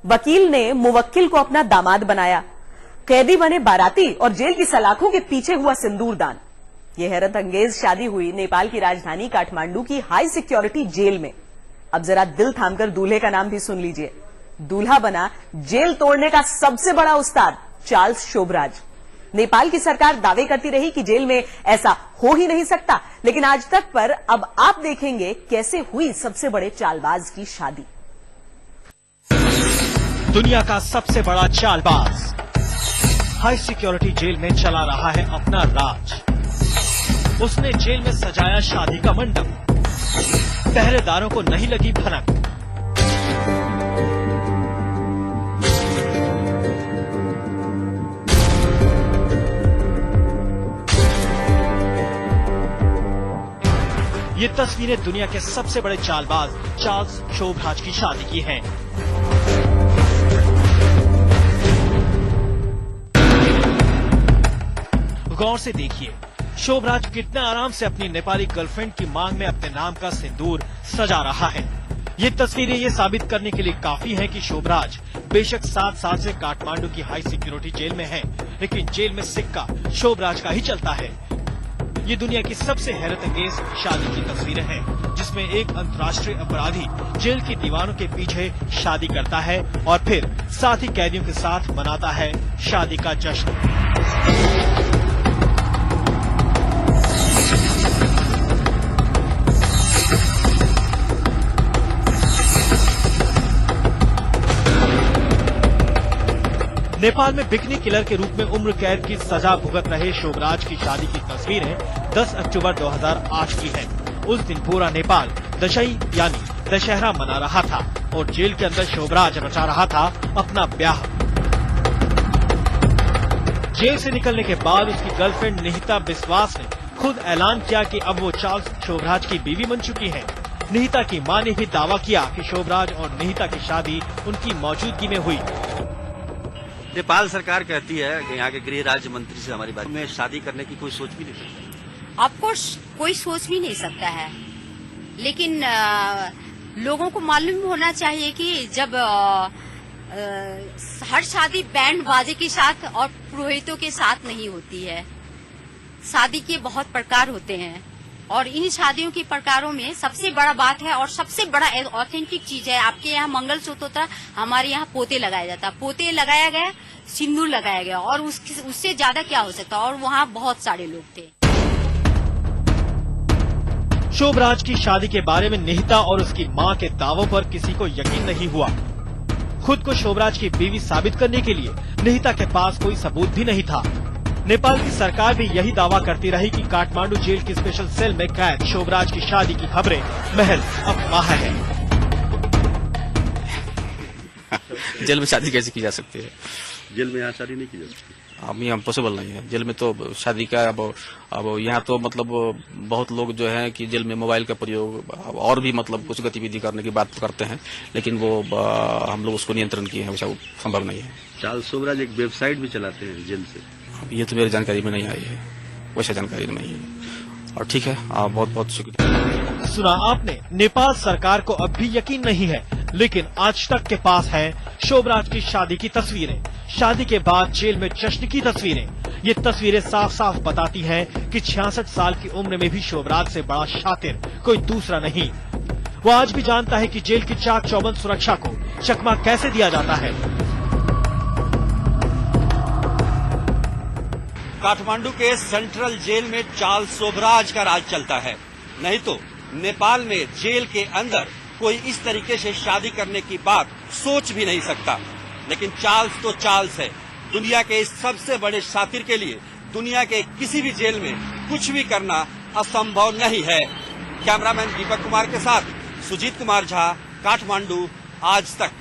वकील ने मुवक्किल को अपना दामाद बनाया, कैदी बने बाराती और जेल की सलाखों के पीछे हुआ सिंदूरदान। यह हैरत अंगेज शादी हुई नेपाल की राजधानी काठमांडू की हाई सिक्योरिटी जेल में। अब जरा दिल थामकर दूल्हे का नाम भी सुन लीजिए। दूल्हा बना जेल तोड़ने का सबसे बड़ा उस्ताद चार्ल्स शोभराज। नेपाल की सरकार दावे करती रही कि जेल में ऐसा हो ही नहीं सकता, लेकिन आज तक पर अब आप देखेंगे कैसे हुई सबसे बड़े चालबाज की शादी। दुनिया का सबसे बड़ा चालबाज हाई सिक्योरिटी जेल में चला रहा है अपना राज। उसने जेल में सजाया शादी का मंडप, पहरेदारों को नहीं लगी भनक। ये तस्वीरें दुनिया के सबसे बड़े चालबाज चार्ल्स शोभराज की शादी की हैं। गौर से देखिए शोभराज कितना आराम से अपनी नेपाली गर्लफ्रेंड की मांग में अपने नाम का सिंदूर सजा रहा है। ये तस्वीरें ये साबित करने के लिए काफी हैं कि शोभराज बेशक 7 साल से काठमांडू की हाई सिक्योरिटी जेल में है, लेकिन जेल में सिक्का शोभराज का ही चलता है। ये दुनिया की सबसे हैरत अंगेज शादी की तस्वीरें हैं, जिसमें एक अंतर्राष्ट्रीय अपराधी जेल की दीवारों के पीछे शादी करता है और फिर साथी कैदियों के साथ मनाता है शादी का जश्न। नेपाल में बिकनी किलर के रूप में उम्र कैद की सजा भुगत रहे शोभराज की शादी की तस्वीरें 10 अक्टूबर 2008 की है। उस दिन पूरा नेपाल दशई यानी दशहरा मना रहा था और जेल के अंदर शोभराज रचा रहा था अपना ब्याह। जेल से निकलने के बाद उसकी गर्लफ्रेंड निहिता बिस्वास ने खुद ऐलान किया कि अब वो चार्ल्स शोभराज की बीवी बन चुकी है। निहिता की मां ने भी दावा किया कि शोभराज और निहिता की शादी उनकी मौजूदगी में हुई। नेपाल सरकार कहती है कि यहाँ के गृह राज्य मंत्री से हमारी बात में शादी करने की कोई सोच भी नहीं सकती। ऑफकोर्स कोई सोच भी नहीं सकता है, लेकिन लोगों को मालूम होना चाहिए कि जब हर शादी बैंड बाजे के साथ और पुरोहितों के साथ नहीं होती है। शादी के बहुत प्रकार होते हैं और इन शादियों के प्रकारों में सबसे बड़ा बात है और सबसे बड़ा ऑथेंटिक चीज है। आपके यहाँ मंगलसूत्र होता, हमारे यहाँ पोते लगाया जाता। पोते लगाया गया, सिंदूर लगाया गया और उससे ज्यादा क्या हो सकता। और वहाँ बहुत सारे लोग थे। शोभराज की शादी के बारे में निहिता और उसकी मां के दावों पर किसी को यकीन नहीं हुआ। खुद को शोभराज की बीवी साबित करने के लिए निहिता के पास कोई सबूत भी नहीं था। नेपाल की सरकार भी यही दावा करती रही कि काठमांडू जेल की स्पेशल सेल में कैद शोभराज की शादी की खबरें महज अफवाह है। जेल में शादी कैसे की जा सकती है? जेल में यहाँ शादी नहीं की जा सकती। अभी हम पॉसिबल नहीं है। जेल में तो शादी का अब यहाँ तो मतलब बहुत लोग जो है कि जेल में मोबाइल का प्रयोग और भी मतलब कुछ गतिविधि करने की बात करते हैं, लेकिन वो हम लोग उसको नियंत्रण किए हैं, वैसा संभव नहीं है। चार्ल्स शोभराज एक वेबसाइट भी चलाते हैं जेल से। ये तो मेरी जानकारी में नहीं आई है, वैसा जानकारी नहीं है। और ठीक है, बहुत बहुत शुक्रिया। सुना आपने, नेपाल सरकार को अब भी यकीन नहीं है, लेकिन आज तक के पास है शोभराज की शादी की तस्वीरें, शादी के बाद जेल में जश्न की तस्वीरें। ये तस्वीरें साफ साफ बताती हैं कि 66 साल की उम्र में भी शोभराज से बड़ा शातिर कोई दूसरा नहीं। वो आज भी जानता है कि जेल की चाक चौबंद सुरक्षा को चकमा कैसे दिया जाता है। काठमांडू के सेंट्रल जेल में चार्ल्स शोभराज का राज चलता है। नहीं तो नेपाल में जेल के अंदर कोई इस तरीके से शादी करने की बात सोच भी नहीं सकता। लेकिन चार्ल्स तो चार्ल्स है। दुनिया के इस सबसे बड़े शातिर के लिए दुनिया के किसी भी जेल में कुछ भी करना असंभव नहीं है। कैमरामैन दीपक कुमार के साथ सुजीत कुमार झा, काठमांडू, आज तक।